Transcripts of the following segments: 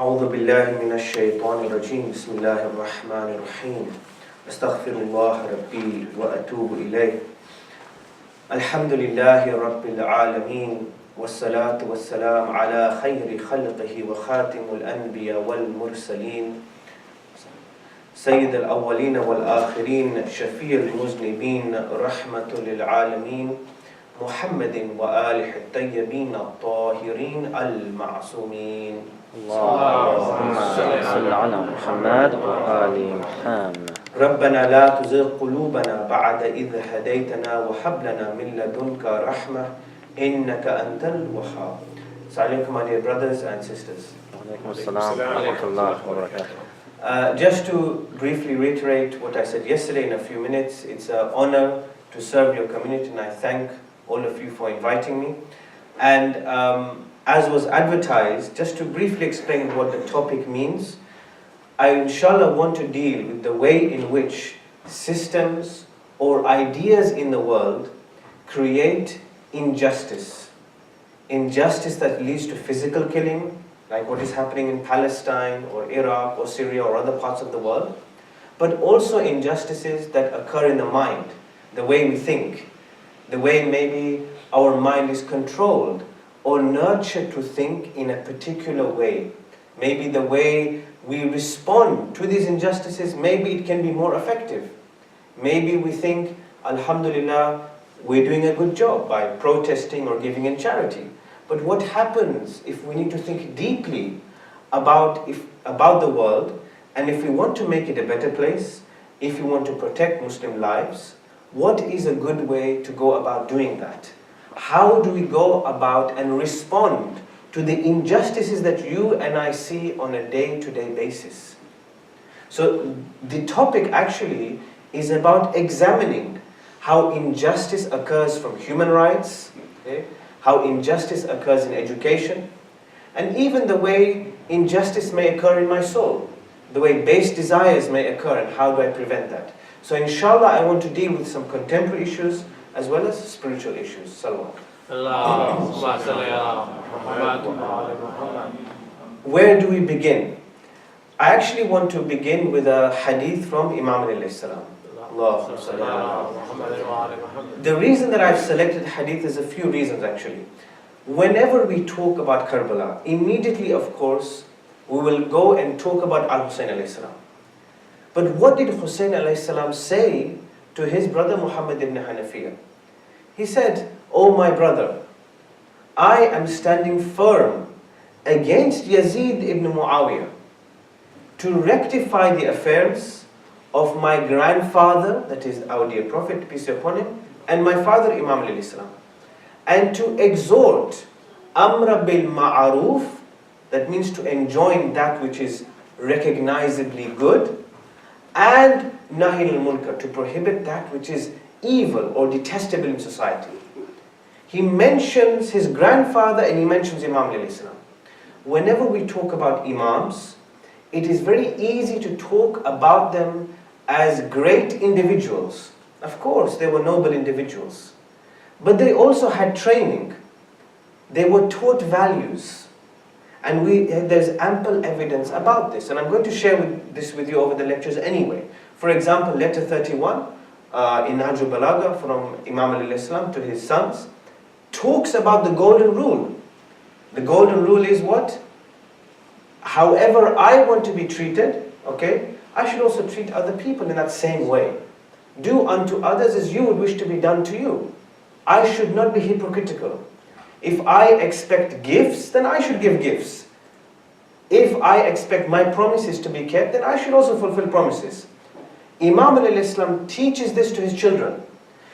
أعوذ بالله من الشيطان الرجيم بسم الله الرحمن الرحيم أستغفر الله ربي وأتوب إليه الحمد لله رب العالمين والصلاة والسلام على خير خلقه وخاتم الأنبياء والمرسلين سيد الأولين والآخرين شفيع المذنبين رحمة للعالمين محمد وآله الطيبين الطاهرين المعصومين اللهم صل على محمد وآل محمد ربنا لا تزغ قلوبنا بعد إذ هديتنا وهب لنا من لدنك رحمة إنك أنت الوهاب. Assalamu alaikum, my dear brothers and sisters. Just to briefly reiterate what I said yesterday in a few minutes, it's an honor to serve your community and I thank all of you for inviting me. And as was advertised, just to briefly explain what the topic means, I inshallah want to deal with the way in which systems or ideas in the world create injustice. Injustice that leads to physical killing, like what is happening in Palestine or Iraq or Syria or other parts of the world, but also injustices that occur in the mind, the way we think, the way maybe our mind is controlled or nurtured to think in a particular way. Maybe the way we respond to these injustices, maybe it can be more effective. Maybe we think, Alhamdulillah, we're doing a good job by protesting or giving in charity. But what happens if we need to think deeply about the world, and if we want to make it a better place, if we want to protect Muslim lives, what is a good way to go about doing that? How do we go about and respond to the injustices that you and I see on a day-to-day basis? So the topic actually is about examining how injustice occurs from human rights, okay? How injustice occurs in education, and even the way injustice may occur in my soul, the way base desires may occur, and how do I prevent that? So inshallah I want to deal with some contemporary issues as well as spiritual issues. Salawat. Where do we begin? I actually want to begin with a hadith from Imam alayhi salam. The reason that I've selected hadith is a few reasons actually. Whenever we talk about Karbala, immediately of course we will go and talk about Al-Husayn alayhi salam. But what did Husayn alayhi salam say to his brother Muhammad ibn Hanafiya? He said, "Oh my brother, I am standing firm against Yazid ibn Muawiyah to rectify the affairs of my grandfather, that is our dear Prophet, peace be upon him, and my father Imam alayhi salam, and to exhort Amra bil Ma'aruf, that means to enjoin that which is recognizably good, and Nahi al-Munkar, to prohibit that which is evil or detestable in society." He mentions his grandfather and he mentions Imam alayhi salam. Whenever we talk about Imams, it is very easy to talk about them as great individuals. Of course, they were noble individuals. But they also had training. They were taught values. And there's ample evidence about this. And I'm going to share this with you over the lectures anyway. For example, letter 31 in Nahjul Balagha from Imam alayhi salam to his sons talks about the golden rule. The golden rule is what? However I want to be treated, okay, I should also treat other people in that same way. Do unto others as you would wish to be done to you. I should not be hypocritical. If I expect gifts, then I should give gifts. If I expect my promises to be kept, then I should also fulfill promises. Imam alayhi salam teaches this to his children.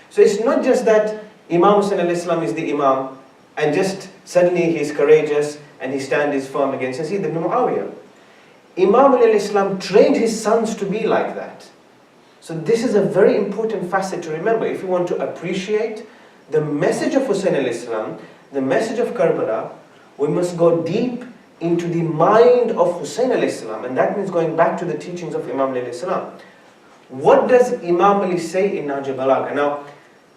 So it's not just that Imam Hussain alayhi salam is the Imam and just suddenly he's courageous and he stands firm against Yazid ibn Muawiyah. Imam alayhi salam trained his sons to be like that. So this is a very important facet to remember. If you want to appreciate the message of Hussain alayhi salam, the message of Karbala, we must go deep into the mind of Hussain alayhi salam, and that means going back to the teachings of Imam alayhi salam. What does Imam Ali say in Nahjul Balagha? Now,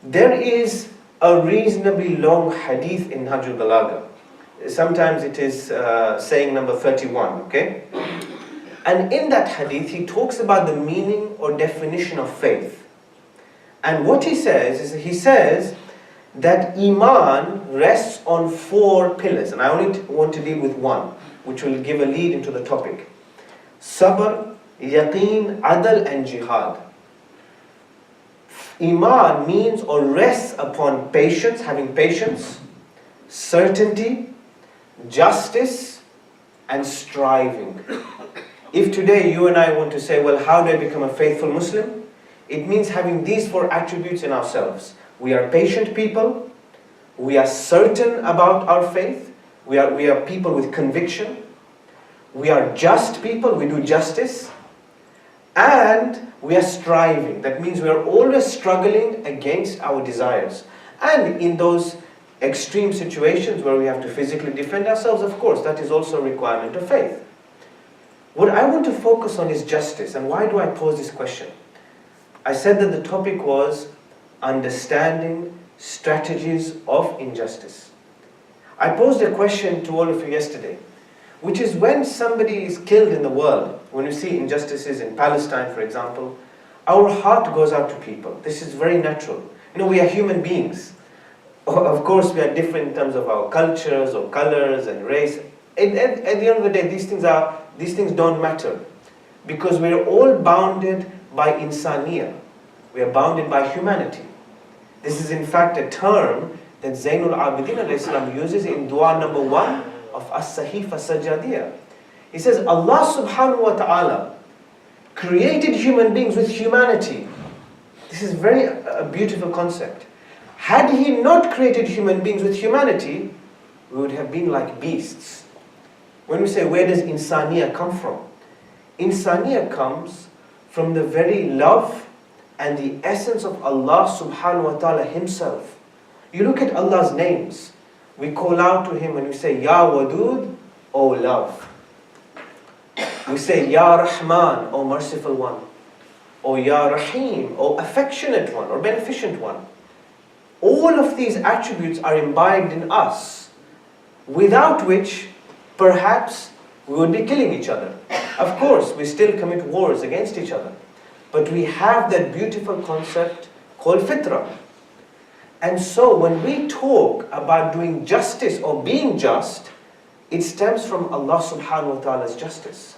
there is a reasonably long hadith in Nahjul Balagha. Sometimes it is saying number 31, okay? And in that hadith, he talks about the meaning or definition of faith. And what he says is, he says that Iman rests on 4 pillars. And I only want to deal with one, which will give a lead into the topic. Sabr, Yaqeen, Adl and Jihad. Iman means or rests upon patience, having patience, certainty, justice and striving. If today you and I want to say, well, how do I become a faithful Muslim? It means having these 4 attributes in ourselves. We are patient people, we are certain about our faith, we are people with conviction, we are just people, we do justice, and we are striving. That means we are always struggling against our desires. And in those extreme situations where we have to physically defend ourselves, of course, that is also a requirement of faith. What I want to focus on is justice. And why do I pose this question? I said that the topic was understanding strategies of injustice. I posed a question to all of you yesterday, which is when somebody is killed in the world, when we see injustices in Palestine, for example, our heart goes out to people. This is very natural. We are human beings. Of course, we are different in terms of our cultures or colors and race. At the end of the day, these things don't matter, because we are all bounded by insaniya. We are bounded by humanity. This is in fact a term that Zainul Abidin al-Islam uses in dua number 1 of As-Sahifa Sajjadiyah. He says, Allah subhanahu wa ta'ala created human beings with humanity. This is a beautiful concept. Had He not created human beings with humanity, we would have been like beasts. When we say, where does insaniya come from? Insaniya comes from the very love and the essence of Allah subhanahu wa ta'ala Himself. You look at Allah's names. We call out to Him when we say, Ya Wadud, O love. We say, Ya Rahman, O merciful one. O Ya Rahim, O affectionate one, or beneficent one. All of these attributes are imbibed in us, without which perhaps we would be killing each other. Of course, we still commit wars against each other, but we have that beautiful concept called fitrah. And so when we talk about doing justice or being just, it stems from Allah subhanahu wa ta'ala's justice.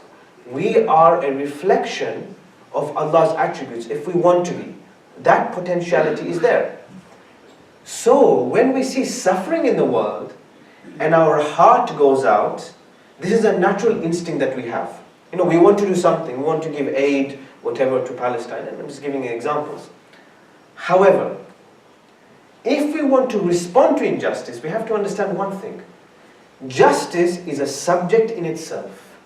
We are a reflection of Allah's attributes if we want to be. That potentiality is there. So when we see suffering in the world and our heart goes out, this is a natural instinct that we have. We want to do something, we want to give aid, whatever, to Palestine, and I'm just giving you examples. However, if we want to respond to injustice, we have to understand one thing. Justice is a subject in itself.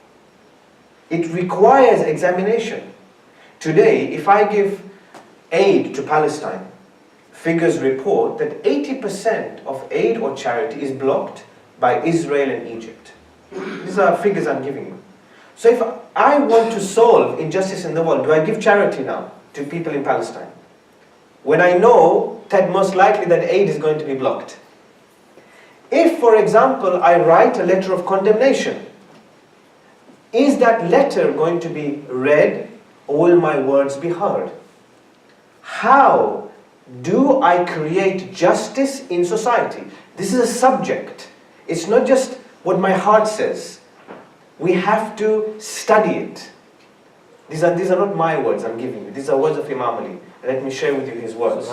It requires examination. Today, if I give aid to Palestine, figures report that 80% of aid or charity is blocked by Israel and Egypt. These are figures I'm giving you. So if I want to solve injustice in the world, do I give charity now to people in Palestine, when I know that most likely that aid is going to be blocked? If, for example, I write a letter of condemnation, is that letter going to be read, or will my words be heard? How do I create justice in society? This is a subject. It's not just what my heart says. We have to study it. These are not my words I'm giving you. These are words of Imam Ali. Let me share with you his words.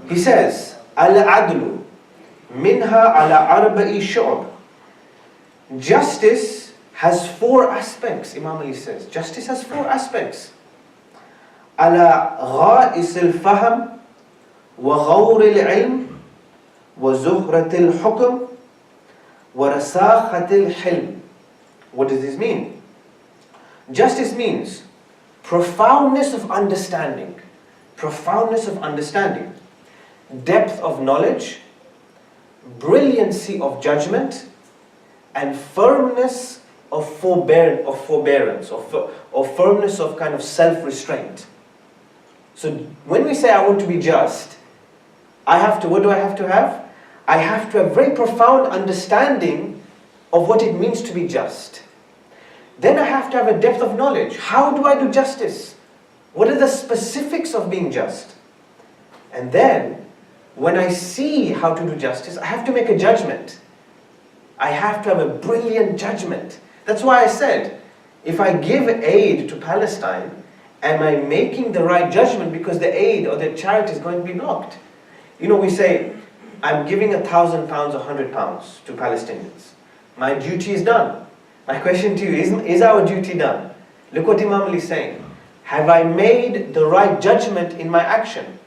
He says, Al-adlu minha ala arba'i shu'ab. Justice has 4 aspects, Imam Ali says. Justice has 4 aspects. Ala gha'is al-fahm wa ghawr al-ilm wa zuhrat al-hukm wa rasakhat al-hilm. What does this mean? Justice means profoundness of understanding, depth of knowledge, brilliancy of judgment, and firmness of forbearance, or firmness of kind of self-restraint. So when we say I want to be just, what do I have to have? I have to have very profound understanding of what it means to be just. Then I have to have a depth of knowledge. How do I do justice? What are the specifics of being just? And then, when I see how to do justice, I have to make a judgment. I have to have a brilliant judgment. That's why I said, if I give aid to Palestine, am I making the right judgment because the aid or the charity is going to be blocked? We say, I'm giving £1,000 or £100 to Palestinians. My duty is done. My question to you is our duty done? Look what Imam Ali is saying. Have I made the right judgment in my action?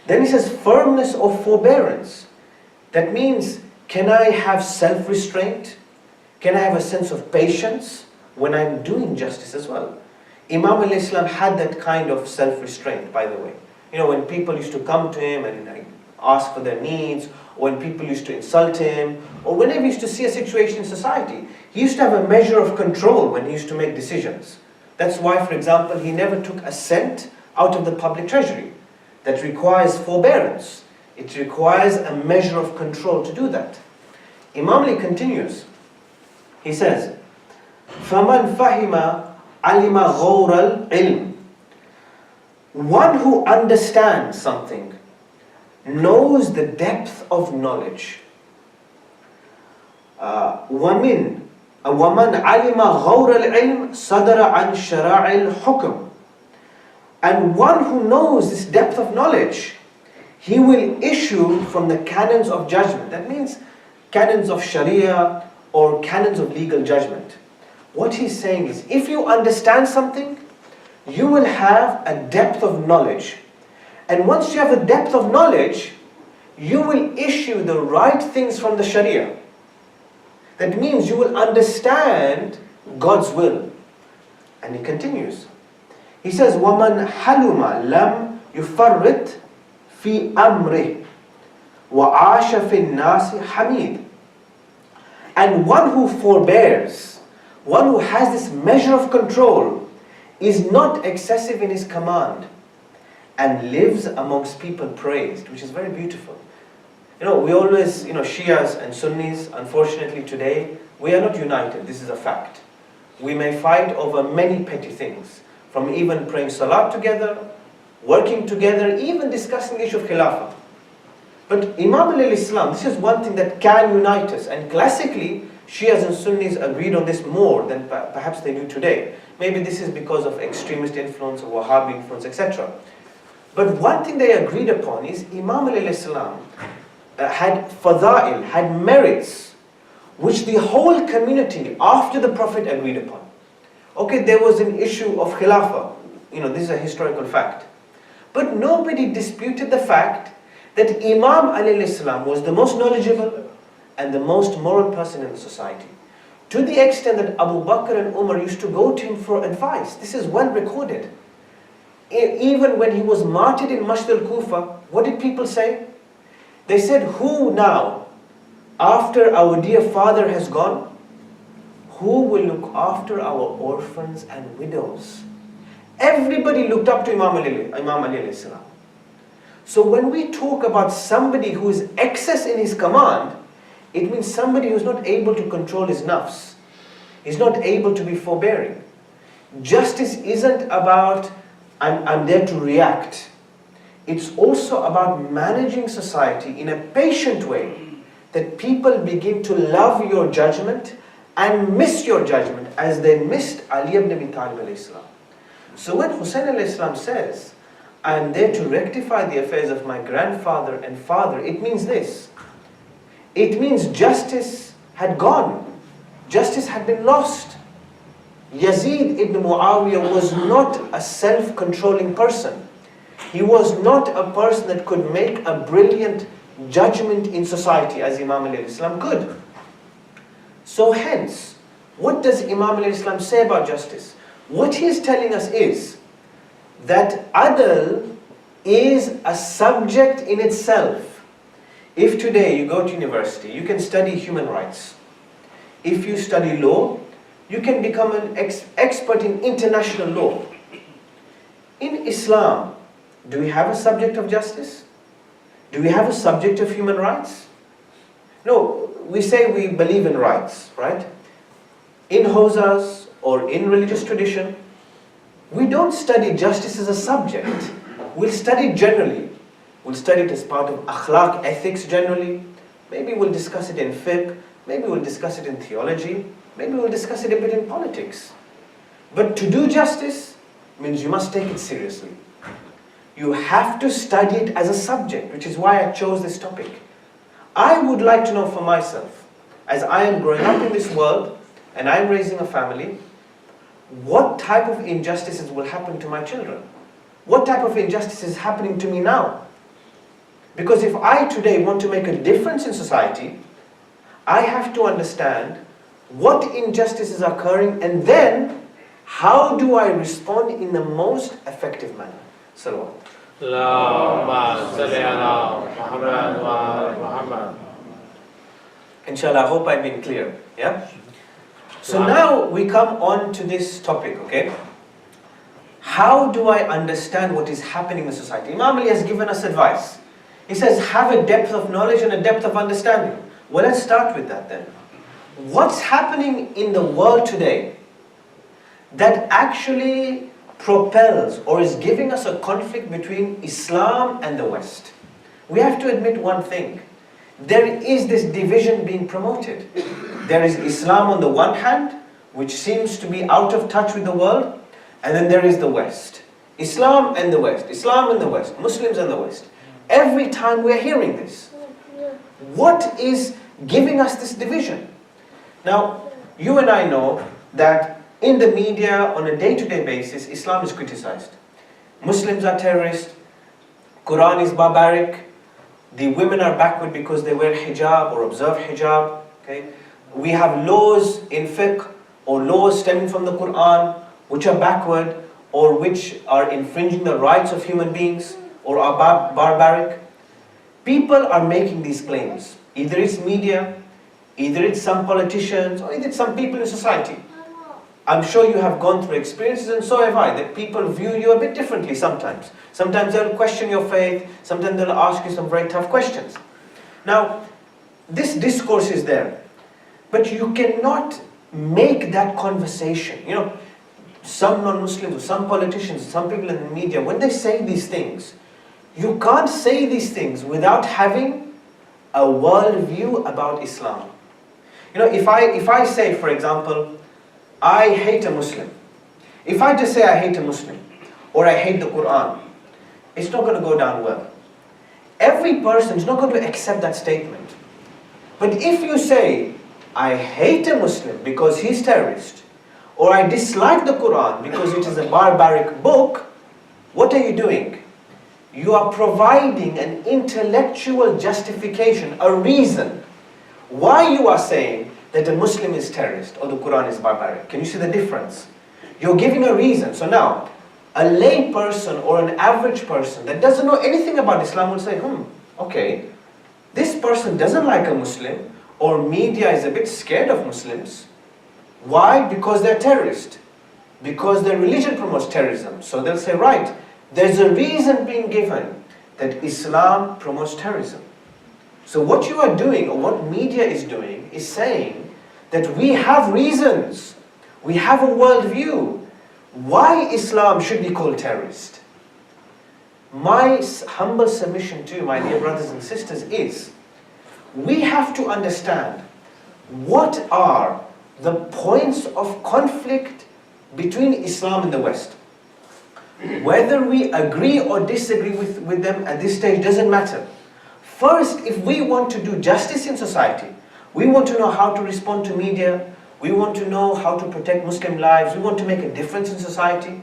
Then he says, firmness or forbearance. That means, can I have self-restraint? Can I have a sense of patience when I'm doing justice as well? Imam Ali Islam had that kind of self-restraint, by the way. When people used to come to him and ask for their needs, or when people used to insult him, or whenever he used to see a situation in society, he used to have a measure of control when he used to make decisions. That's why, for example, he never took a cent out of the public treasury. That requires forbearance. It requires a measure of control to do that. Imam Ali continues. He says, فَمَنْ فَهِمَ عَلِمَ غَوْرَ الْعِلْمِ. One who understands something knows the depth of knowledge. وَمَنْ عَلِمَ غَوْرَ الْعِلْمِ صَدَرَ عَنْ شَرَاعِ الْحُكْمِ. And one who knows this depth of knowledge, he will issue from the canons of judgment. That means canons of Sharia or canons of legal judgment. What he's saying is, if you understand something, you will have a depth of knowledge. And once you have a depth of knowledge, you will issue the right things from the Sharia. That means you will understand God's will. And he continues. He says, وَمَنْ حَلُمَ لَمْ يُفَرِّطْ فِي أَمْرِهِ وَعَاشَ فِي النَّاسِ حَمِيدٌ. And one who forbears, one who has this measure of control, is not excessive in his command and lives amongst people praised, which is very beautiful. We always, Shias and Sunnis, unfortunately today, we are not united. This is a fact. We may fight over many petty things, from even praying salat together, working together, even discussing the issue of khilafah. But Imam al-Islam, this is one thing that can unite us. And classically, Shias and Sunnis agreed on this more than perhaps they do today. Maybe this is because of extremist influence or Wahhabi influence, etc. But one thing they agreed upon is Imam al-Islam had fada'il, had merits, which the whole community after the Prophet agreed upon. Okay, there was an issue of khilafah. This is a historical fact. But nobody disputed the fact that Imam al-Islam was the most knowledgeable and the most moral person in the society. To the extent that Abu Bakr and Umar used to go to him for advice. This is well recorded. Even when he was martyred in Masjid al-Kufa, what did people say? They said, who now, after our dear father has gone, who will look after our orphans and widows? Everybody looked up to Imam Ali. So when we talk about somebody who is excess in his command, it means somebody who is not able to control his nafs. He's not able to be forbearing. Justice isn't about, I'm there to react. It's also about managing society in a patient way, that people begin to love your judgment and miss your judgment as they missed Ali ibn Abi Talib alayhi salam. So when Hussein alayhi salam says, I am there to rectify the affairs of my grandfather and father, it means this. It means justice had gone. Justice had been lost. Yazid ibn Muawiyah was not a self-controlling person. He was not a person that could make a brilliant judgment in society as Imam al-Islam could. So hence, what does Imam al-Islam say about justice? What he is telling us is that adl is a subject in itself. If today you go to university, you can study human rights. If you study law, you can become an expert in international law. In Islam, do we have a subject of justice? Do we have a subject of human rights? No, we say we believe in rights, right? In Hosas or in religious tradition, we don't study justice as a subject. We'll study it generally. We'll study it as part of akhlaq, ethics generally. Maybe we'll discuss it in fiqh. Maybe we'll discuss it in theology. Maybe we'll discuss it a bit in politics. But to do justice means you must take it seriously. You have to study it as a subject, which is why I chose this topic. I would like to know for myself, as I am growing up in this world and I'm raising a family, what type of injustices will happen to my children? What type of injustice is happening to me now? Because if I today want to make a difference in society, I have to understand what injustice is occurring and then how do I respond in the most effective manner. Salawat. Inshallah, I hope I've been clear. Yeah? So now we come on to this topic, okay? How do I understand what is happening in society? Imam Ali has given us advice. He says, have a depth of knowledge and a depth of understanding. Well, let's start with that then. What's happening in the world today that actually propels or is giving us a conflict between Islam and the West? We have to admit one thing. There is this division being promoted. There is Islam on the one hand, which seems to be out of touch with the world, and then there is the West. Islam and the West, Islam and the West, Muslims and the West. Every time we're hearing this. What is giving us this division? Now, you and I know that in the media, on a day-to-day basis, Islam is criticized. Muslims are terrorists, Quran is barbaric, the women are backward because they wear hijab or observe hijab. Okay? We have laws in fiqh or laws stemming from the Quran which are backward or which are infringing the rights of human beings or are barbaric. People are making these claims. Either it's media, either it's some politicians, or either it's some people in society. I'm sure you have gone through experiences, and so have I, that people view you a bit differently sometimes. Sometimes they'll question your faith, sometimes they'll ask you some very tough questions. Now, this discourse is there, but you cannot make that conversation. You know, some non-Muslims, some politicians, some people in the media, when they say these things, you can't say these things without having a worldview about Islam. You know, if I say, for example, I hate a Muslim. If I just say I hate a Muslim, or I hate the Quran, it's not going to go down well. Every person is not going to accept that statement. But if you say, I hate a Muslim because he's terrorist, or I dislike the Quran because it is a barbaric book, what are you doing? You are providing an intellectual justification, a reason why you are saying that a Muslim is terrorist or the Quran is barbaric. Can you see the difference? You're giving a reason. So now, a lay person or an average person that doesn't know anything about Islam will say, okay, this person doesn't like a Muslim, or media is a bit scared of Muslims. Why? Because they're terrorists. Because their religion promotes terrorism. So they'll say, right, there's a reason being given that Islam promotes terrorism. So what you are doing, or what media is doing, is saying that we have reasons, we have a worldview, why Islam should be called terrorist. My humble submission to you, my dear brothers and sisters, is we have to understand what are the points of conflict between Islam and the West. Whether we agree or disagree with them at this stage doesn't matter. First, if we want to do justice in society, we want to know how to respond to media, we want to know how to protect Muslim lives, we want to make a difference in society.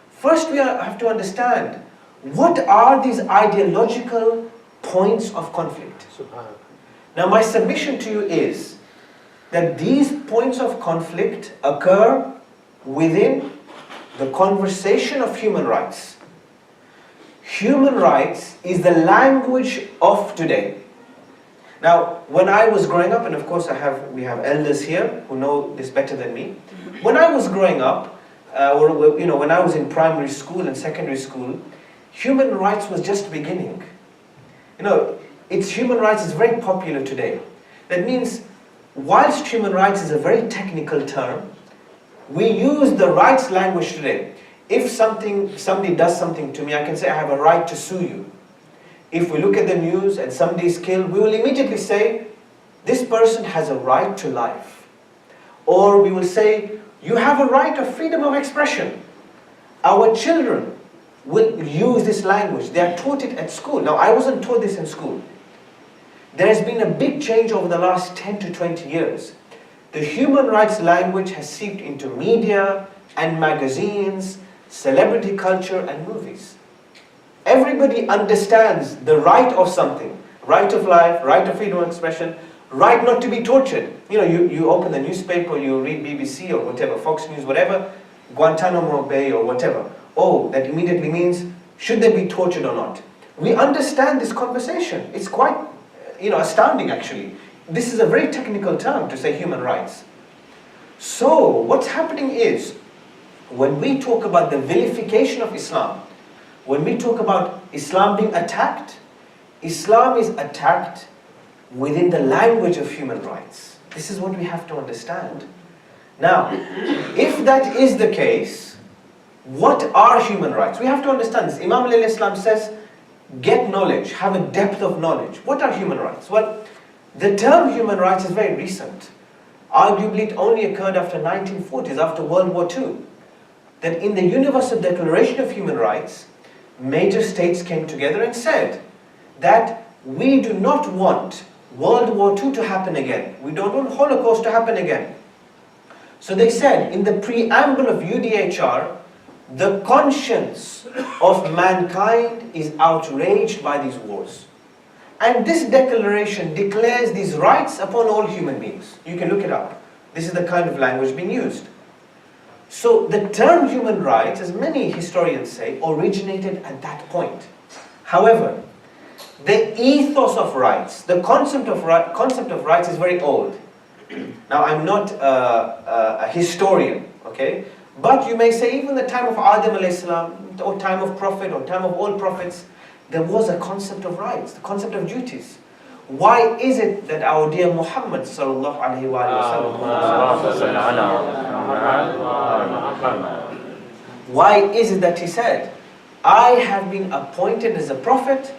First, we have to understand what are these ideological points of conflict. Now, my submission to you is that these points of conflict occur within the conversation of human rights. Human rights is the language of today. Now, when I was growing up, and of course we have elders here who know this better than me. When I was growing up, when I was in primary school and secondary school, human rights was just beginning. It's human rights is very popular today. That means, whilst human rights is a very technical term, we use the rights language today. If somebody does something to me, I can say I have a right to sue you. If we look at the news and somebody is killed, we will immediately say, this person has a right to life. Or we will say, you have a right of freedom of expression. Our children will use this language. They are taught it at school. Now, I wasn't taught this in school. There has been a big change over the last 10 to 20 years. The human rights language has seeped into media and magazines, celebrity culture and movies. Everybody understands the right of something. Right of life, right of freedom of expression, right not to be tortured. You open the newspaper, you read BBC or whatever, Fox News, whatever, Guantanamo Bay or whatever. Oh, that immediately means, should they be tortured or not? We understand this conversation. It's quite, astounding actually. This is a very technical term to say human rights. So, what's happening is, when we talk about the vilification of Islam, when we talk about Islam being attacked, Islam is attacked within the language of human rights. This is what we have to understand. Now, if that is the case, what are human rights? We have to understand this. Imam al-Islam says, get knowledge, have a depth of knowledge. What are human rights? Well, the term human rights is very recent. Arguably, it only occurred after 1940s, after World War II. That in the Universal Declaration of Human Rights, major states came together and said that we do not want World War II to happen again. We don't want Holocaust to happen again. So they said in the preamble of UDHR, the conscience of mankind is outraged by these wars. And this declaration declares these rights upon all human beings. You can look it up. This is the kind of language being used. So the term human rights, as many historians say, originated at that point. However, the ethos of rights, the concept of rights is very old. Now, I'm not a historian, okay? But you may say even the time of Adam alayhi salam, or time of Prophet, or time of all prophets, there was a concept of rights, the concept of duties. Why is it that our dear Muhammad sallallahu alaihi wasallam, why is it that he said, I have been appointed as a prophet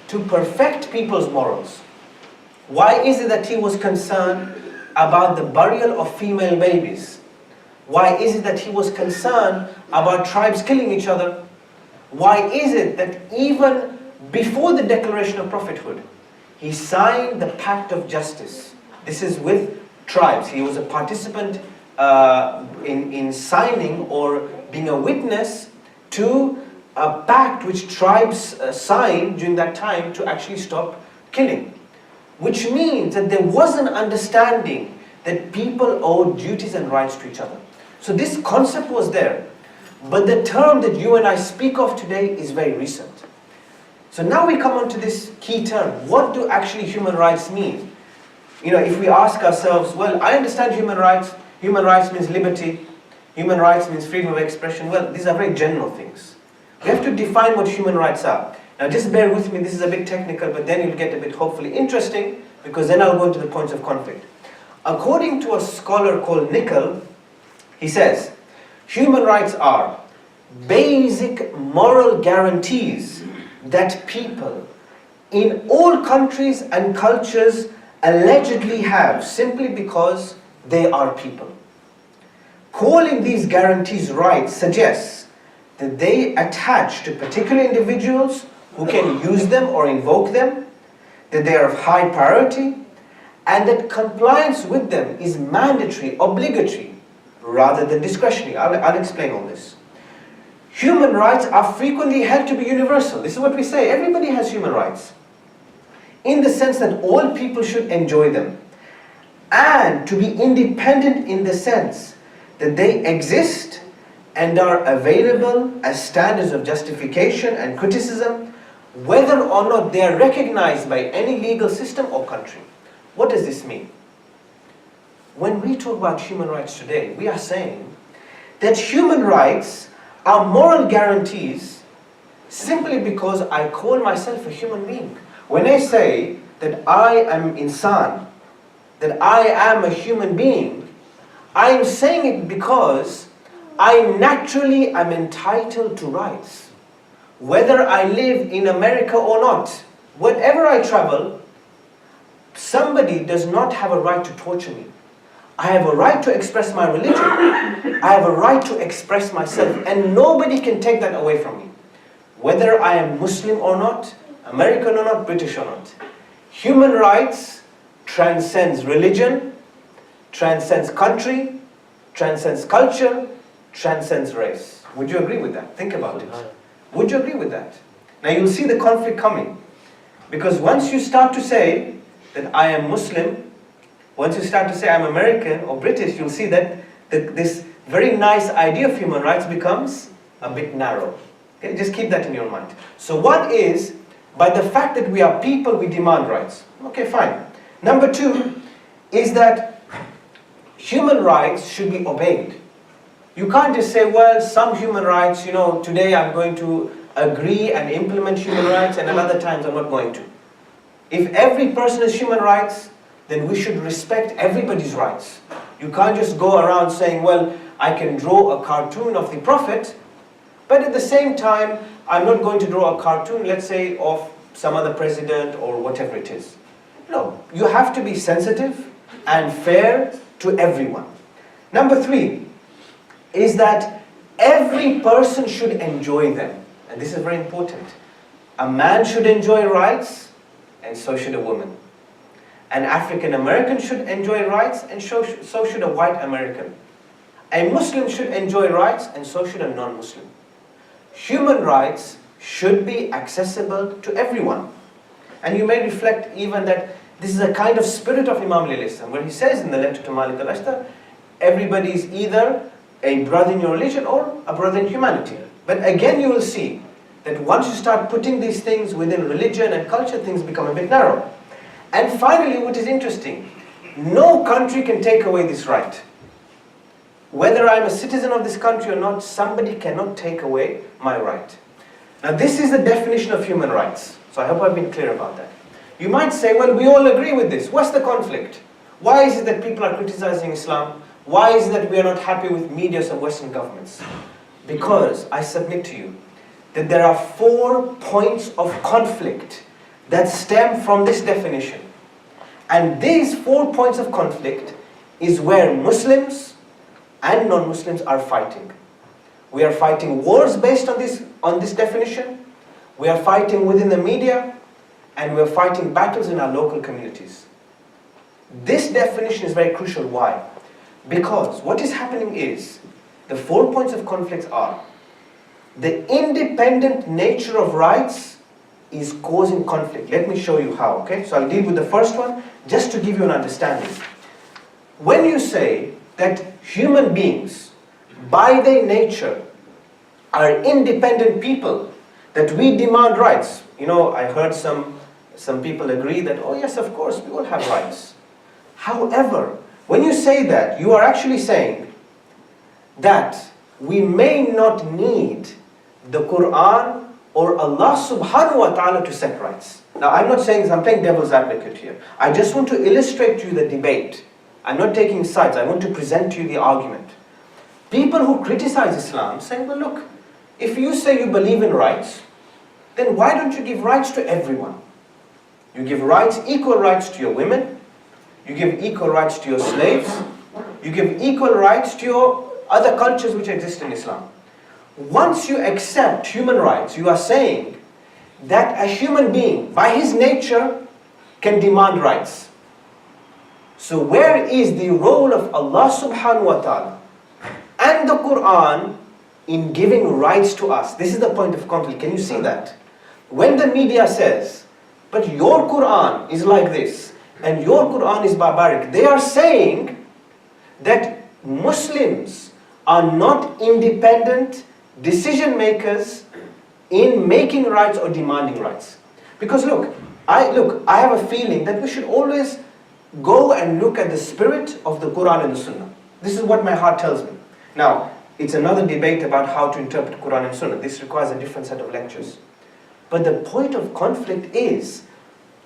to perfect people's morals? Why is it that he was concerned about the burial of female babies? Why is it that he was concerned about tribes killing each other? Why is it that even before the declaration of prophethood, he signed the pact of justice? This is with tribes. He was a participant in signing or being a witness to a pact which tribes signed during that time to actually stop killing. Which means that there was an understanding that people owed duties and rights to each other. So this concept was there. But the term that you and I speak of today is very recent. So now we come on to this key term. What do actually human rights mean? If we ask ourselves, well, I understand human rights. Human rights means liberty. Human rights means freedom of expression. Well, these are very general things. We have to define what human rights are. Now just bear with me, this is a bit technical, but then you'll get a bit hopefully interesting, because then I'll go into the points of conflict. According to a scholar called Nickel, he says, human rights are basic moral guarantees that people in all countries and cultures allegedly have simply because they are people. Calling these guarantees rights suggests that they attach to particular individuals who can use them or invoke them, that they are of high priority, and that compliance with them is mandatory, obligatory, rather than discretionary. I'll explain all this. Human rights are frequently held to be universal. This is what we say. Everybody has human rights. In the sense that all people should enjoy them. And to be independent in the sense that they exist and are available as standards of justification and criticism, whether or not they are recognized by any legal system or country. What does this mean? When we talk about human rights today, we are saying that human rights are moral guarantees simply because I call myself a human being. When I say that I am insan, that I am a human being, I am saying it because I naturally am entitled to rights. Whether I live in America or not, wherever I travel, somebody does not have a right to torture me. I have a right to express my religion. I have a right to express myself, and nobody can take that away from me. Whether I am Muslim or not, American or not, British or not. Human rights transcends religion, transcends country, transcends culture, transcends race. Would you agree with that? Think about it. Would you agree with that? Now you'll see the conflict coming. Because once you start to say that I am Muslim, once you start to say I'm American or British, you'll see that this very nice idea of human rights becomes a bit narrow. Okay? Just keep that in your mind. So one is, by the fact that we are people, we demand rights. Okay, fine. Number two is that human rights should be obeyed. You can't just say, well, some human rights, today I'm going to agree and implement human rights and another times I'm not going to. If every person has human rights, then we should respect everybody's rights. You can't just go around saying, well, I can draw a cartoon of the Prophet, but at the same time, I'm not going to draw a cartoon, let's say, of some other president or whatever it is. No, you have to be sensitive and fair to everyone. Number three is that every person should enjoy them. And this is very important. A man should enjoy rights, and so should a woman. An African American should enjoy rights, and so should a white American. A Muslim should enjoy rights, and so should a non-Muslim. Human rights should be accessible to everyone. And you may reflect even that this is a kind of spirit of Imam Ali, where he says in the letter to Malik al-Ashtar, everybody is either a brother in your religion or a brother in humanity. But again you will see that once you start putting these things within religion and culture, things become a bit narrow. And finally, what is interesting, no country can take away this right. Whether I'm a citizen of this country or not, somebody cannot take away my right. Now this is the definition of human rights. So I hope I've been clear about that. You might say, well, we all agree with this. What's the conflict? Why is it that people are criticizing Islam? Why is it that we are not happy with medias of Western governments? Because I submit to you that there are 4 points of conflict that stem from this definition. And these 4 points of conflict is where Muslims and non-Muslims are fighting. We are fighting wars based on this definition. We are fighting within the media, and we are fighting battles in our local communities. This definition is very crucial. Why? Because what is happening is, the 4 points of conflict are, the independent nature of rights is causing conflict. Let me show you how, okay? So I'll deal with the first one, just to give you an understanding. When you say that human beings, by their nature, are independent people, that we demand rights. I heard some people agree that, oh yes, of course, we all have rights. However, when you say that, you are actually saying that we may not need the Quran or Allah subhanahu wa ta'ala to set rights. Now I'm not saying this, I'm playing devil's advocate here. I just want to illustrate to you the debate. I'm not taking sides, I want to present to you the argument. People who criticize Islam say, well look, if you say you believe in rights, then why don't you give rights to everyone? You give rights, equal rights to your women, you give equal rights to your slaves, you give equal rights to your other cultures which exist in Islam. Once you accept human rights, you are saying that a human being, by his nature, can demand rights. So where is the role of Allah subhanahu wa ta'ala and the Quran in giving rights to us? This is the point of conflict. Can you see that? When the media says, but your Quran is like this, and your Quran is barbaric, they are saying that Muslims are not independent decision makers in making rights or demanding rights. Because look, I have a feeling that we should always go and look at the spirit of the Quran and the Sunnah. This is what my heart tells me. Now, it's another debate about how to interpret Quran and Sunnah. This requires a different set of lectures. But the point of conflict is,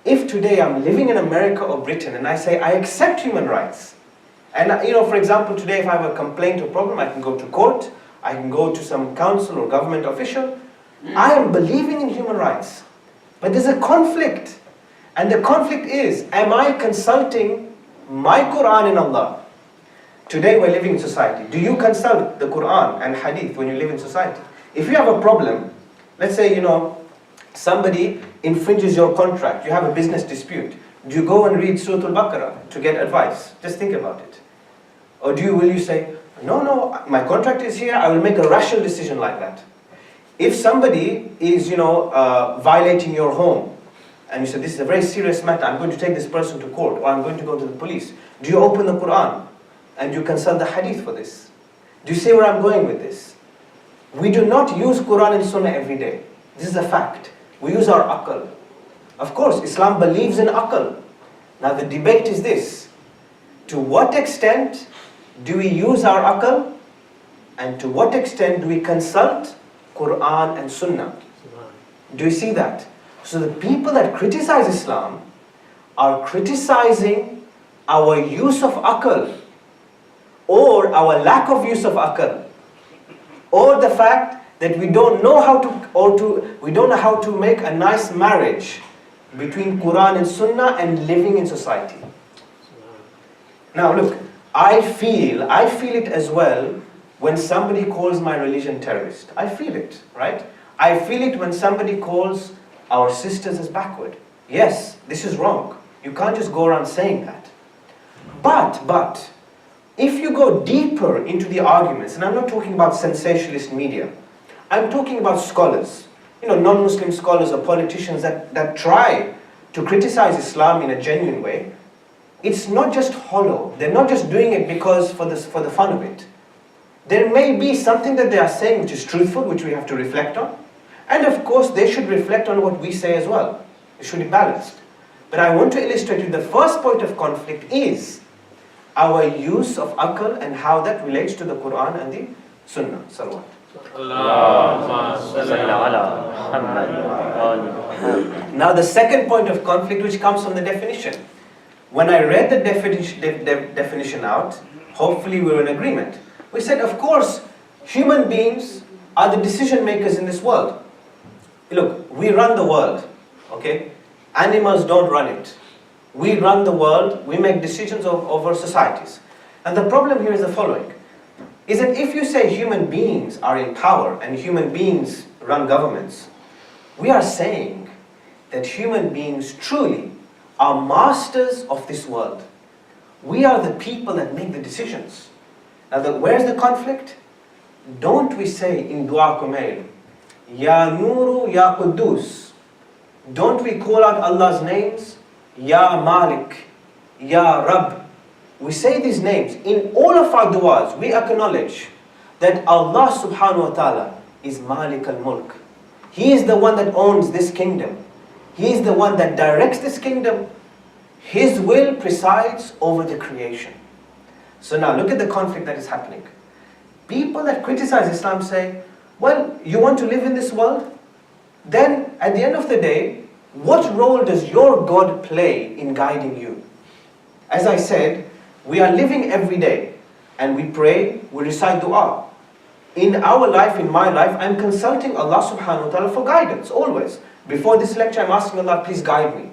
If today I'm living in America or Britain and I say I accept human rights, and for example, today if I have a complaint or problem, I can go to court, I can go to some council or government official, I am believing in human rights. But there's a conflict. And the conflict is, am I consulting my Quran and Allah? Today we're living in society. Do you consult the Quran and Hadith when you live in society? If you have a problem, let's say, somebody infringes your contract, you have a business dispute. Do you go and read Surah Al-Baqarah to get advice? Just think about it. Or will you say, no, my contract is here, I will make a rational decision like that. If somebody is, violating your home, and you say, this is a very serious matter, I'm going to take this person to court, or I'm going to go to the police. Do you open the Quran and you consult the Hadith for this? Do you see where I'm going with this? We do not use Quran and Sunnah every day. This is a fact. We use our aql. Of course, Islam believes in aql. Now the debate is this. To what extent do we use our aql? And to what extent do we consult Quran and Sunnah? Do you see that? So the people that criticize Islam are criticizing our use of aql, or our lack of use of aql, or the fact that we don't know how to make a nice marriage between Quran and Sunnah and living in society. Now look, I feel it as well when somebody calls my religion terrorist. I feel it, right? I feel it when somebody calls our sisters as backward. Yes, this is wrong. You can't just go around saying that. But, if you go deeper into the arguments, and I'm not talking about sensationalist media, I'm talking about scholars, non-Muslim scholars or politicians that try to criticize Islam in a genuine way. It's not just hollow. They're not just doing it because for the fun of it. There may be something that they are saying which is truthful, which we have to reflect on. And of course, they should reflect on what we say as well. It should be balanced. But I want to illustrate you the first point of conflict is our use of aql and how that relates to the Quran and the Sunnah. Salawat. Now the second point of conflict, which comes from the definition. When I read the definition out, hopefully we were in agreement. We said, of course, human beings are the decision makers in this world. Look, we run the world, okay? Animals don't run it. We run the world, we make decisions over societies. And the problem here is the following, is that if you say human beings are in power and human beings run governments, we are saying that human beings truly are masters of this world. We are the people that make the decisions. Now, where's the conflict? Don't we say in Dua Kumail, Ya Nuru Ya Quddus? Don't we call out Allah's names? Ya Malik, Ya Rabb. We say these names. In all of our du'as, we acknowledge that Allah subhanahu wa ta'ala is Malik al-Mulk. He is the one that owns this kingdom. He is the one that directs this kingdom. His will presides over the creation. So now look at the conflict that is happening. People that criticize Islam say, well, you want to live in this world? Then at the end of the day, what role does your God play in guiding you? As I said, we are living every day and we pray, we recite dua. In our life, in my life, I'm consulting Allah subhanahu wa ta'ala for guidance, always. Before this lecture, I'm asking Allah, please guide me.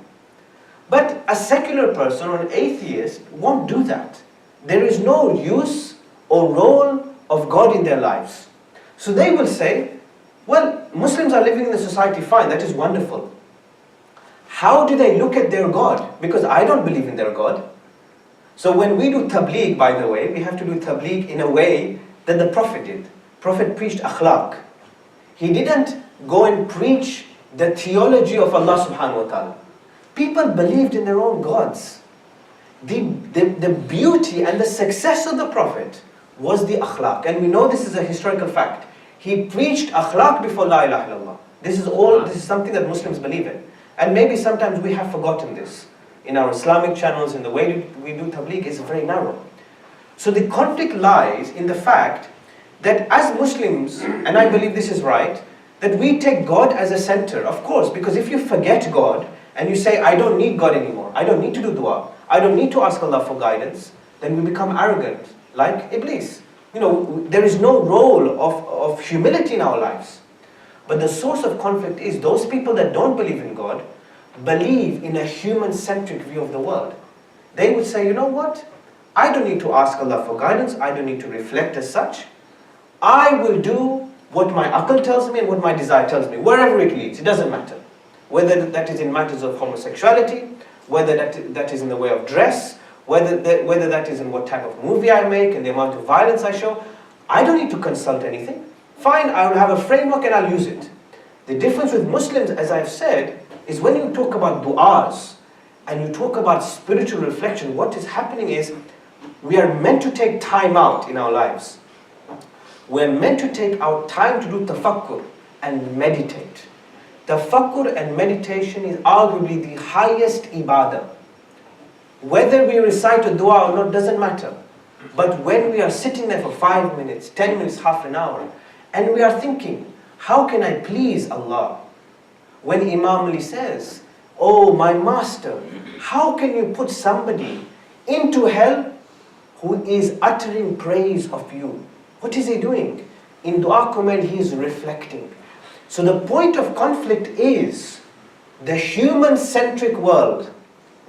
But a secular person or an atheist won't do that. There is no use or role of God in their lives. So they will say, well, Muslims are living in the society, fine, that is wonderful. How do they look at their God? Because I don't believe in their God. So when we do tabligh, by the way, we have to do tabligh in a way that the Prophet did. Prophet preached akhlaq. He didn't go and preach the theology of Allah subhanahu wa ta'ala. People believed in their own gods. The beauty and the success of the Prophet was the akhlaq. And we know this is a historical fact. He preached akhlaq before La ilaha illallah. This is something that Muslims believe in. And maybe sometimes we have forgotten this. In our Islamic channels, in the way we do tabligh is very narrow. So the conflict lies in the fact that as Muslims, and I believe this is right, that we take God as a center, of course, because if you forget God and you say, I don't need God anymore, I don't need to do dua, I don't need to ask Allah for guidance, then we become arrogant, like Iblis. There is no role of humility in our lives. But the source of conflict is those people that don't believe in God, believe in a human-centric view of the world. They would say, you know what? I don't need to ask Allah for guidance, I don't need to reflect as such. I will do what my aql tells me and what my desire tells me, wherever it leads, it doesn't matter. Whether that is in matters of homosexuality, whether that is in the way of dress, whether that is in what type of movie I make and the amount of violence I show, I don't need to consult anything. Fine, I will have a framework and I'll use it. The difference with Muslims, as I've said, is when you talk about du'as and you talk about spiritual reflection, what is happening is we are meant to take time out in our lives. We're meant to take our time to do tafakkur and meditate. Tafakkur and meditation is arguably the highest ibadah. Whether we recite a dua or not doesn't matter. But when we are sitting there for 5 minutes, 10 minutes, half an hour, and we are thinking, how can I please Allah? When Imam Ali says, oh my master, how can you put somebody into hell who is uttering praise of you? What is he doing? In Dua Kumail, he is reflecting. So the point of conflict is the human-centric world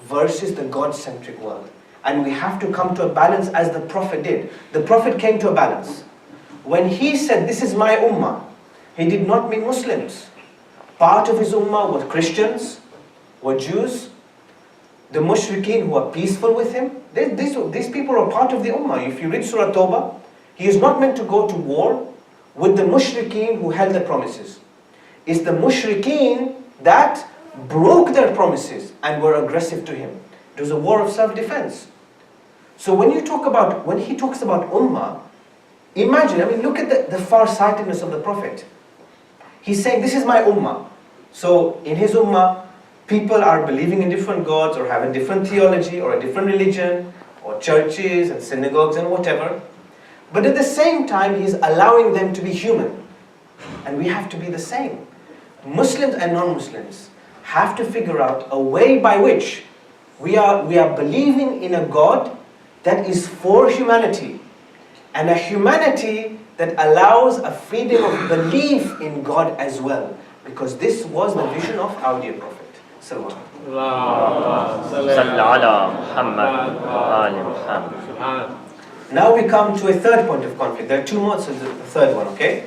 versus the God-centric world. And we have to come to a balance as the Prophet did. The Prophet came to a balance. When he said, this is my ummah, he did not mean Muslims. Part of his ummah were Christians, were Jews, the mushrikeen who are peaceful with him. These people are part of the ummah. If you read Surah Tawbah, he is not meant to go to war with the mushrikeen who held their promises. It's the mushrikeen that broke their promises and were aggressive to him. It was a war of self-defense. So when he talks about ummah, imagine, look at the far-sightedness of the Prophet. He's saying, this is my ummah. So in his ummah, people are believing in different gods or have a different theology or a different religion or churches and synagogues and whatever. But at the same time, he's allowing them to be human. And we have to be the same. Muslims and non-Muslims have to figure out a way by which we are believing in a God that is for humanity. And a humanity that allows a freedom of belief in God as well. Because this was the vision of our dear Prophet. Now we come to a third point of conflict. There are two more, so the third one, okay?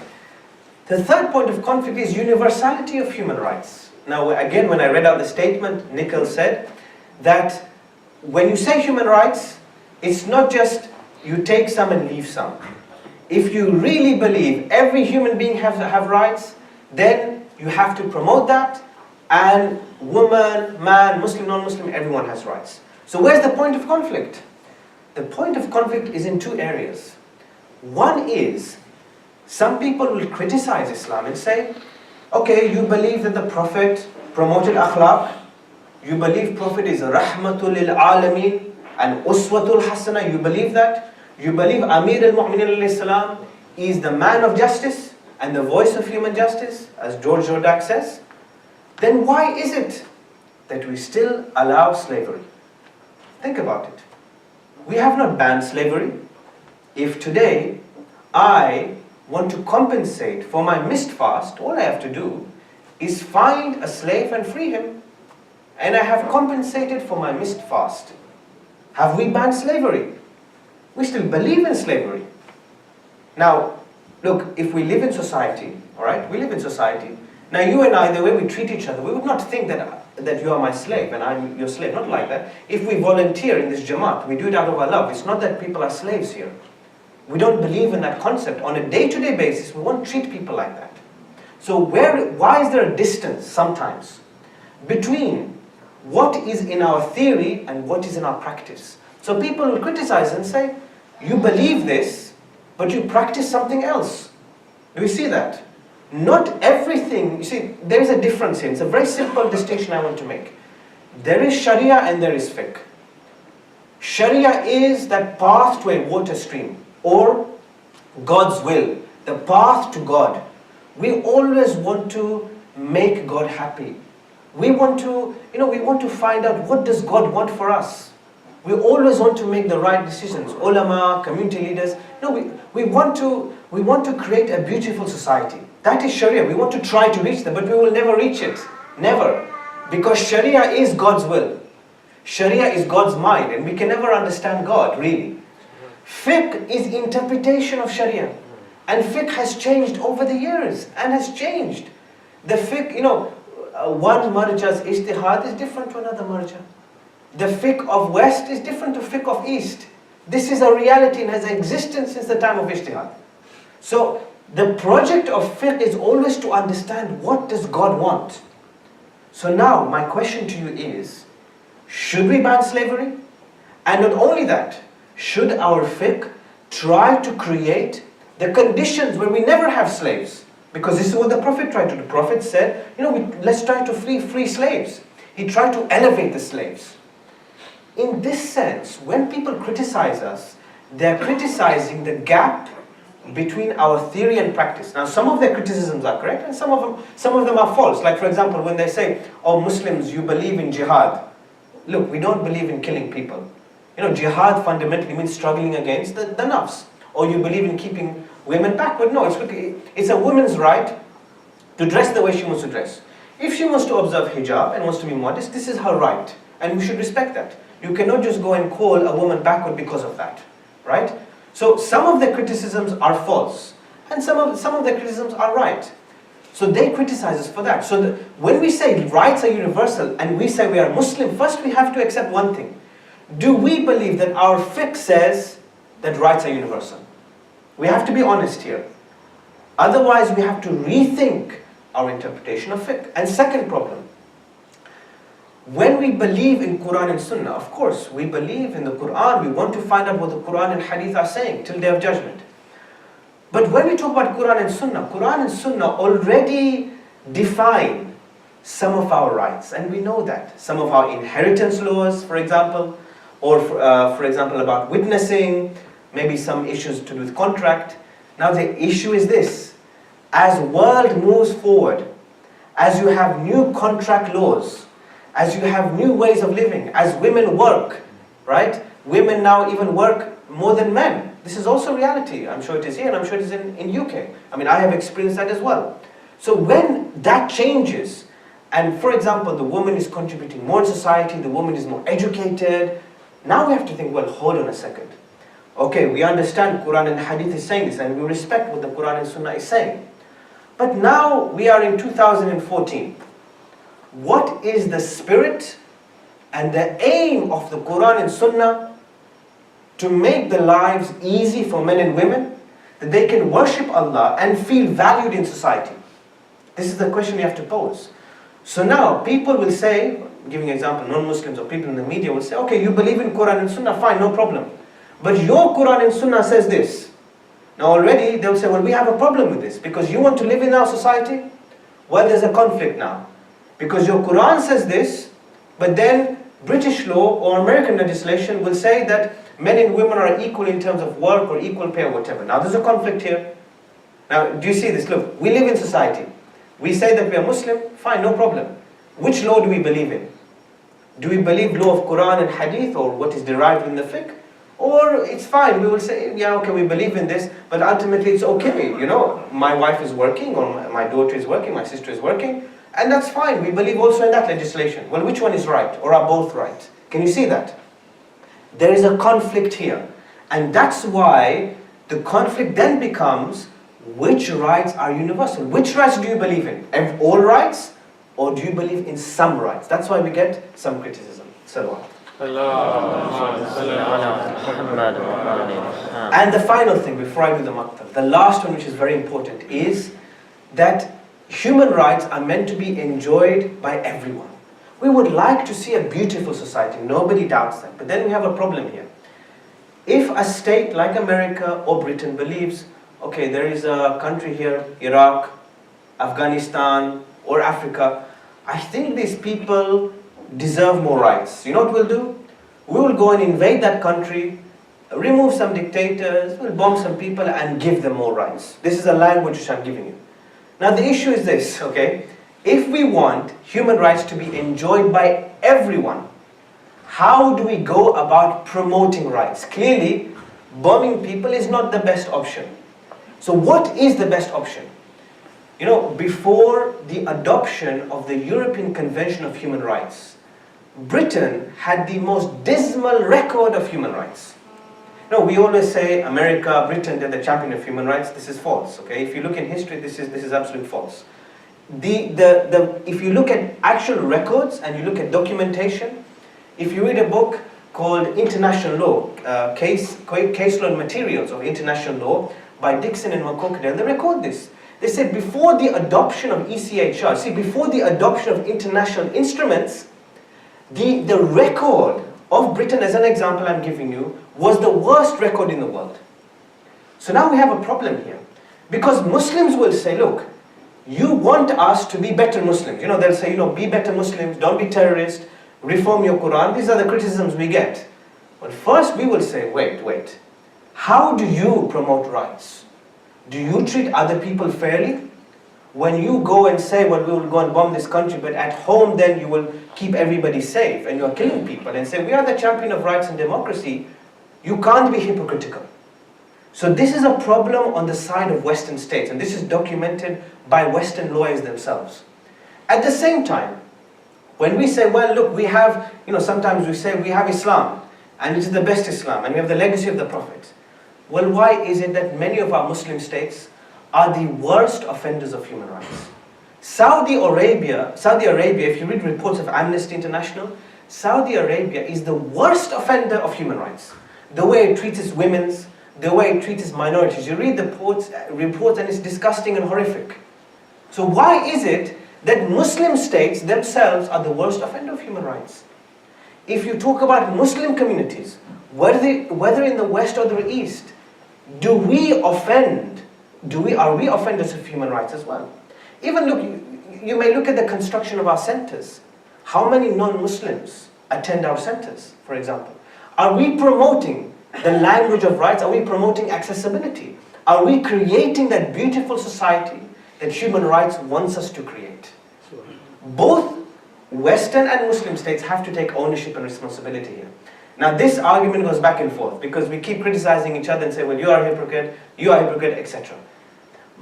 The third point of conflict is universality of human rights. Now again, when I read out the statement, Nikhil said that when you say human rights, it's not just you take some and leave some. If you really believe every human being have rights, then you have to promote that, and woman, man, Muslim, non-Muslim, everyone has rights. So where's the point of conflict? The point of conflict is in two areas. One is, some people will criticize Islam and say, okay, you believe that the Prophet promoted akhlaq, you believe Prophet is rahmatul lil alameen and uswatul hasana, you believe that? You believe Amir al-Mu'minin alayhi salam is the man of justice and the voice of human justice, as George Jordak says? Then why is it that we still allow slavery? Think about it. We have not banned slavery. If today I want to compensate for my missed fast, all I have to do is find a slave and free him. And I have compensated for my missed fast. Have we banned slavery? We still believe in slavery. Now, look, if we live in society, all right, we live in society. Now you and I, the way we treat each other, we would not think that you are my slave and I'm your slave, not like that. If we volunteer in this Jamaat, we do it out of our love. It's not that people are slaves here. We don't believe in that concept. On a day-to-day basis, we won't treat people like that. So why is there a distance sometimes between what is in our theory and what is in our practice? So people will criticize and say, you believe this, but you practice something else. Do you see that? Not everything, you see, there is a difference here. It's a very simple distinction I want to make. There is Sharia and there is fiqh. Sharia is that path to a water stream, or God's will, the path to God. We always want to make God happy. We want to, we want to find out what does God want for us. We always want to make the right decisions. Ulama, community leaders, we want to create a beautiful society. That is Sharia. We want to try to reach them, but we will never reach it. Never. Because Sharia is God's will. Sharia is God's mind, and we can never understand God, really. Fiqh is interpretation of Sharia. And fiqh has changed over the years, and has changed. The fiqh, one marja's ijtihad is different to another marja. The fiqh of West is different to fiqh of East. This is a reality and has existed since the time of ijtihad. So, the project of fiqh is always to understand what does God want. So now, my question to you is, should we ban slavery? And not only that, should our fiqh try to create the conditions where we never have slaves? Because this is what the Prophet tried to do. The Prophet said, let's try to free slaves. He tried to elevate the slaves. In this sense, when people criticize us, they're criticizing the gap between our theory and practice. Now, some of their criticisms are correct, and some of them are false. Like, for example, when they say, "Oh, Muslims, you believe in jihad." Look, we don't believe in killing people. Jihad fundamentally means struggling against the nafs. Or you believe in keeping women backward. No, it's a woman's right to dress the way she wants to dress. If she wants to observe hijab and wants to be modest, this is her right, and we should respect that. You cannot just go and call a woman backward because of that, right? So some of the criticisms are false, and some of the criticisms are right. So they criticize us for that. So when we say rights are universal and we say we are Muslim, first we have to accept one thing. Do we believe that our fiqh says that rights are universal? We have to be honest here. Otherwise we have to rethink our interpretation of fiqh. And second problem, when we believe in Quran and Sunnah, of course, we believe in the Quran, we want to find out what the Quran and Hadith are saying till Day of Judgment. But when we talk about Quran and Sunnah already define some of our rights, and we know that. Some of our inheritance laws, for example, or for example about witnessing, maybe some issues to do with contract. Now the issue is this: as world moves forward, as you have new contract laws, as you have new ways of living, as women work, right? Women now even work more than men. This is also reality. I'm sure it is here, and I'm sure it is in UK. I mean, I have experienced that as well. So when that changes, and for example, the woman is contributing more in society, the woman is more educated, now we have to think, well, hold on a second. Okay, we understand Quran and Hadith is saying this, and we respect what the Quran and Sunnah is saying. But now we are in 2014. What is the spirit and the aim of the Quran and Sunnah to make the lives easy for men and women, that they can worship Allah and feel valued in society? This is the question we have to pose. So now people will say, giving an example, non-Muslims or people in the media will say, okay, you believe in Quran and Sunnah, fine, no problem. But your Quran and Sunnah says this. Now already they'll say, well, we have a problem with this because you want to live in our society? Well, there's a conflict now. Because your Quran says this, but then British law or American legislation will say that men and women are equal in terms of work or equal pay or whatever. Now there's a conflict here. Now do you see this? Look, we live in society. We say that we are Muslim, fine, no problem. Which law do we believe in? Do we believe law of Quran and Hadith or what is derived in the fiqh? Or it's fine, we will say, yeah, okay, we believe in this, but ultimately it's okay, my wife is working, or my daughter is working, my sister is working, and that's fine, we believe also in that legislation. Well, which one is right, or are both right? Can you see that? There is a conflict here, and that's why the conflict then becomes, which rights are universal? Which rights do you believe in? All rights, or do you believe in some rights? That's why we get some criticism. Salawat. And the final thing, before I do the maktab, the last one which is very important, is that human rights are meant to be enjoyed by everyone. We would like to see a beautiful society, nobody doubts that, but then we have a problem here. If a state like America or Britain believes, okay, there is a country here, Iraq, Afghanistan, or Africa, I think these people deserve more rights. You know what we'll do? We will go and invade that country, remove some dictators, we'll bomb some people and give them more rights. This is a language which I'm giving you. Now the issue is this, okay? If we want human rights to be enjoyed by everyone, how do we go about promoting rights? Clearly, bombing people is not the best option. So what is the best option? You know, before the adoption of the European Convention of Human Rights, Britain had the most dismal record of human rights. No, we always say America, Britain, they're the champion of human rights. This is false. Okay, if you look in history, this is absolute false. If you look at actual records and you look at documentation, if you read a book called International Law, Case Law and Materials of International Law by Dixon and McCorkadale, they record this. They said before the adoption of ECHR, before the adoption of international instruments, the record of Britain, as an example I'm giving you, was the worst record in the world. So now we have a problem here. Because Muslims will say, look, you want us to be better Muslims. You know, they'll say, be better Muslims, don't be terrorists, reform your Quran. These are the criticisms we get. But first we will say, wait. How do you promote rights? Do you treat other people fairly? When you go and say, well, we will go and bomb this country, but at home then you will keep everybody safe and you are killing people and say, we are the champion of rights and democracy, you can't be hypocritical. So this is a problem on the side of Western states, and this is documented by Western lawyers themselves. At the same time, when we say, well, look, we have, sometimes we say we have Islam, and it is the best Islam, and we have the legacy of the Prophet. Well, why is it that many of our Muslim states are the worst offenders of human rights? Saudi Arabia, if you read reports of Amnesty International, Saudi Arabia is the worst offender of human rights. The way it treats its women, the way it treats its minorities. You read the reports and it's disgusting and horrific. So why is it that Muslim states themselves are the worst offender of human rights? If you talk about Muslim communities, whether in the West or the East, are we offenders of human rights as well? Even look, you may look at the construction of our centers. How many non-Muslims attend our centers, for example? Are we promoting the language of rights? Are we promoting accessibility? Are we creating that beautiful society that human rights wants us to create? Both Western and Muslim states have to take ownership and responsibility here. Now this argument goes back and forth because we keep criticizing each other and say, well, you are a hypocrite, etc.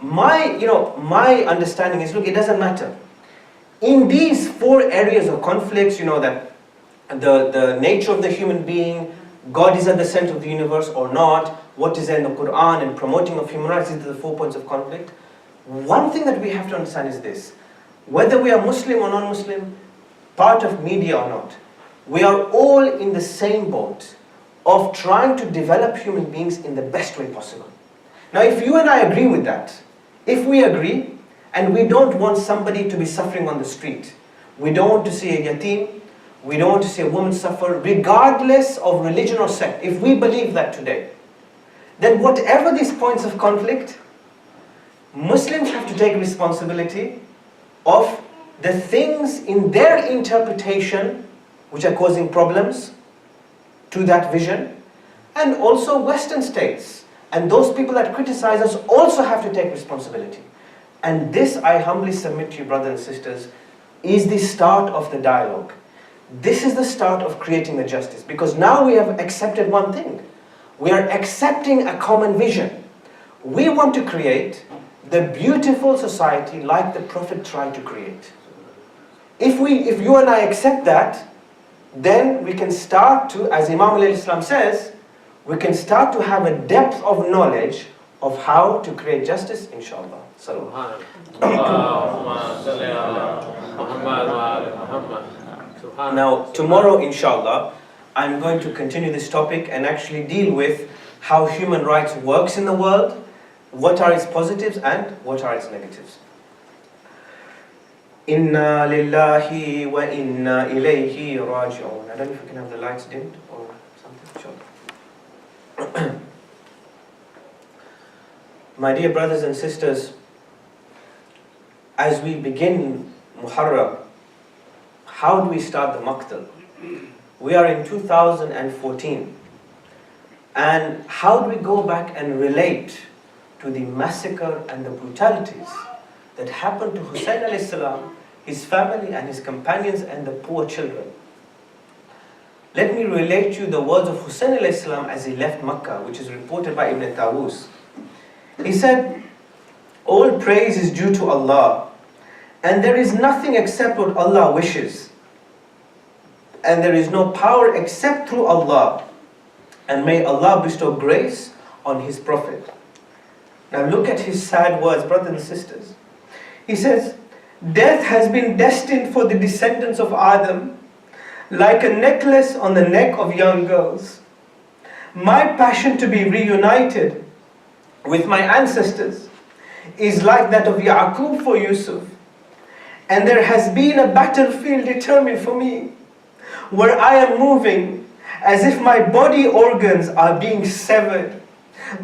My understanding is, look, it doesn't matter. In these 4 areas of conflicts, that the nature of the human being, God is at the center of the universe or not, what is in the Quran and promoting of human rights, these are the 4 points of conflict. One thing that we have to understand is this: whether we are Muslim or non-Muslim, part of media or not, we are all in the same boat of trying to develop human beings in the best way possible. Now if you and I agree with that, if we agree and we don't want somebody to be suffering on the street, we don't want to see a yatim, we don't want to see a woman suffer, regardless of religion or sect, if we believe that today, then whatever these points of conflict, Muslims have to take responsibility of the things in their interpretation which are causing problems to that vision, and also Western states and those people that criticize us also have to take responsibility. And this, I humbly submit to you, brothers and sisters, is the start of the dialogue. This is the start of creating the justice, because now we have accepted one thing. We are accepting a common vision. We want to create the beautiful society like the Prophet tried to create. If you and I accept that, then we can start to, as Imam al-Islam says, we can start to have a depth of knowledge of how to create justice, inshallah. Now, tomorrow, inshallah, I'm going to continue this topic and actually deal with how human rights works in the world, what are its positives and what are its negatives. Inna lillahi wa inna ilayhi raji'un. I don't know if we can have the lights dimmed or something. Sure. My dear brothers and sisters, as we begin Muharram, how do we start the Maqtal? We are in 2014. And how do we go back and relate to the massacre and the brutalities that happened to Hussein alayhi salam his family and his companions and the poor children. Let me relate to you the words of Hussein alayhi salam as he left Makkah, which is reported by Ibn Tawus. He said, all praise is due to Allah, and there is nothing except what Allah wishes. And there is no power except through Allah. And may Allah bestow grace on His Prophet. Now look at his sad words, brothers and sisters. He says, death has been destined for the descendants of Adam, like a necklace on the neck of young girls. My passion to be reunited with my ancestors is like that of Yaqub for Yusuf. And there has been a battlefield determined for me, where I am moving as if my body organs are being severed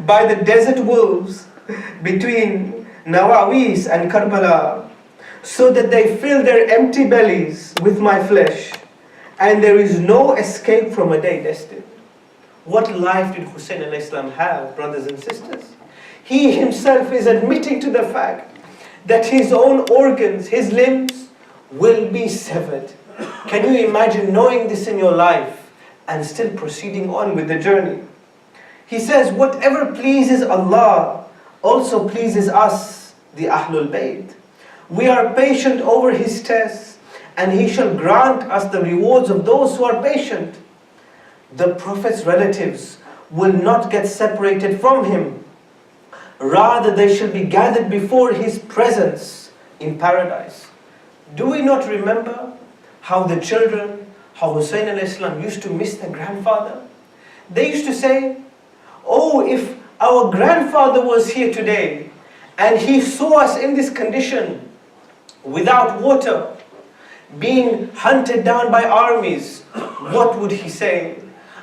by the desert wolves between Nawawis and Karbala, so that they fill their empty bellies with my flesh, and there is no escape from a day destined. What life did Hussein alayhi salam have, brothers and sisters? He himself is admitting to the fact that his own organs, his limbs, will be severed. Can you imagine knowing this in your life and still proceeding on with the journey? He says, whatever pleases Allah also pleases us, the Ahlul Bayt. We are patient over His tests, and He shall grant us the rewards of those who are patient. The Prophet's relatives will not get separated from him. Rather, they shall be gathered before His presence in paradise. Do we not remember how the children, how Hussein alayhi salam used to miss their grandfather? They used to say, oh, if our grandfather was here today and he saw us in this condition, without water, being hunted down by armies, what would he say?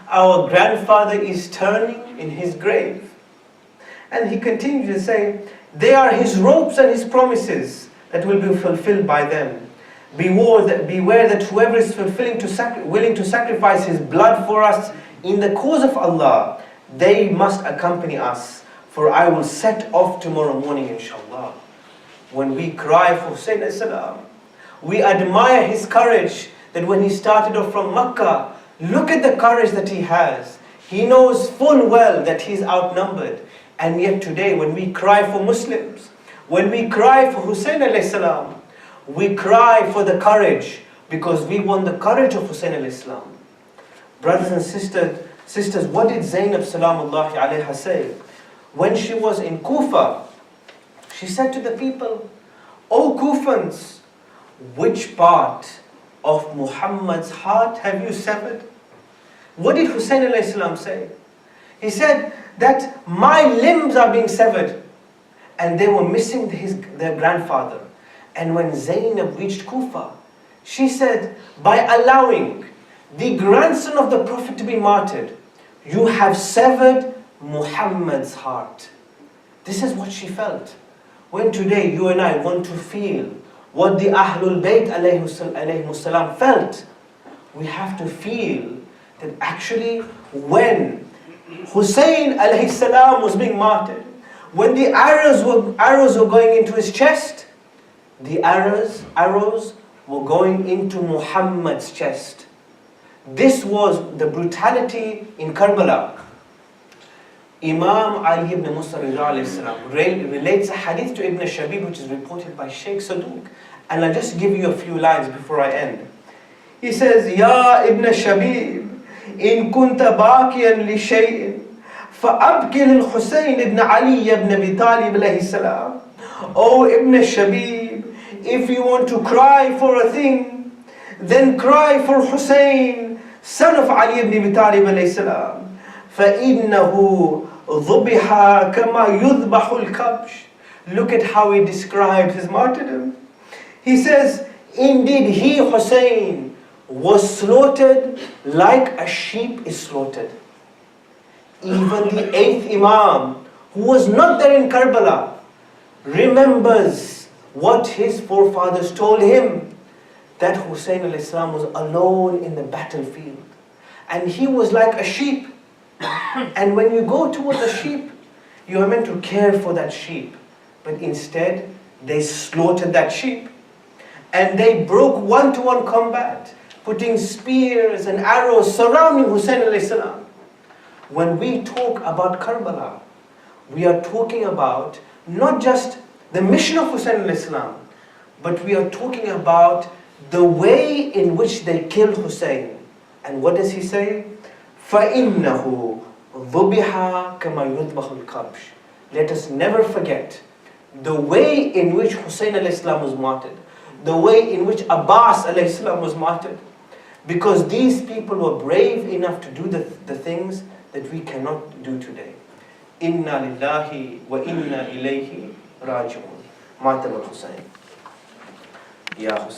Our grandfather is turning in his grave. And he continued to say, they are his ropes and his promises that will be fulfilled by them. Beware that whoever is willing to sacrifice his blood for us in the cause of Allah, they must accompany us, for I will set off tomorrow morning, inshallah. When we cry for Hussein alayhi salam, we admire his courage, that when he started off from Makkah, look at the courage that he has. He knows full well that he is outnumbered. And yet today, when we cry for Muslims, when we cry for Hussein alayhi salam, we cry for the courage, because we want the courage of Hussein alayhi salam. Brothers and sisters, what did Zainab salamullahi alayha say? When she was in Kufa, she said to the people, O Kufans, which part of Muhammad's heart have you severed? What did Hussein alayhi salam say? He said that my limbs are being severed, and they were missing their grandfather. And when Zainab reached Kufa, she said, by allowing the grandson of the Prophet to be martyred, you have severed Muhammad's heart. This is what she felt. When today you and I want to feel what the Ahlul Bayt alayhimus salam felt, we have to feel that actually when Hussein alayhi salam was being martyred, when the arrows were going into his chest, the arrows were going into Muhammad's chest. This was the brutality in Karbala. Imam Ali ibn Musa relates a hadith to Ibn Shabib, which is reported by Sheikh Saduq. And I'll just give you a few lines before I end. He says, Ya Ibn Shabib, in kunta baqiyan li shay'in, fa'abki lil Husayn ibn Ali ibn Abi Talib alayhi salam. O Ibn Shabib, if you want to cry for a thing, then cry for Hussein, son of Ali ibn Abi Talib alayhi salam. فَإِنَّهُ ضُبِحَ كَمَا يُذْبَحُ الْكَبْشِ. Look at how he describes his martyrdom. He says, indeed he, Hussein, was slaughtered like a sheep is slaughtered. Even the 8th Imam, who was not there in Karbala, remembers what his forefathers told him, that Hussein alayhi salam was alone in the battlefield. And he was like a sheep. And when you go towards a sheep, you are meant to care for that sheep. But instead, they slaughtered that sheep. and they broke one-to-one combat, putting spears and arrows surrounding Hussein alayhi salam. When we talk about Karbala, we are talking about not just the mission of Hussein alayhi salam, but we are talking about the way in which they killed Hussein. And what does he say? فَإِنَّهُ ذُبِحَ كَمَا يُذْبَحُ الْكَبْشِ. Let us never forget the way in which Hussein alayhi salam was martyred, the way in which Abbas alayhi salam was martyred, because these people were brave enough to do the things that we cannot do today. Inna lillahi wa inna ilayhi raji'un. Matam al-Hussein. Ya Hussein.